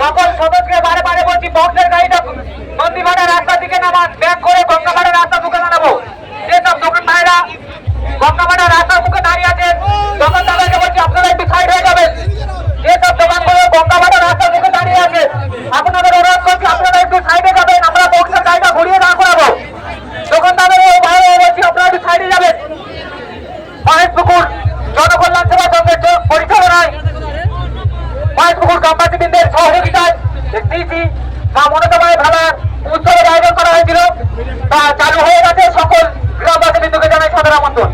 সকল সদস্যকে বারে বারে বলছি বক্সের গাড়িটা নন্দীবাড়ার রাস্তার দিকে নামান, ব্যাক করে গঙ্গাবাড়ার রাস্তার মুখে দাঁড়াবো। যেসব দোকান ভাইরা গঙ্গাবাড়ার রাস্তার মুখে দাঁড়িয়ে আছেন দোকানদারকে বলছি আপনারা একটু সাইড হয়ে যাবেন। যেসব দোকানগুলো গঙ্গাবাড়ার রাস্তার মুখে দাঁড়িয়ে আছে আপনাদের অনুরোধ করছি আপনারা একটু সাইডে যাবেন, আমরা বক্সের গাড়িটা ঘুরিয়ে দাঁড় করাবো। দোকানদারের বলছি আপনারা একটু সাইডে যাবেন। মহেশপুকুর জনকল্যাণ সেবা সংঘের পরিচালনায় মহেশপুকুর গ্রামবাসীবৃন্দের সহযোগিতায় সিসি মনোতমায় ভাড়ার উৎসবের আয়োজন করা হয়েছিল, তা চালু হয়ে গেছে। সকল গ্রামবাসীবৃন্দকে জানাই সাদর আমন্ত্রণ।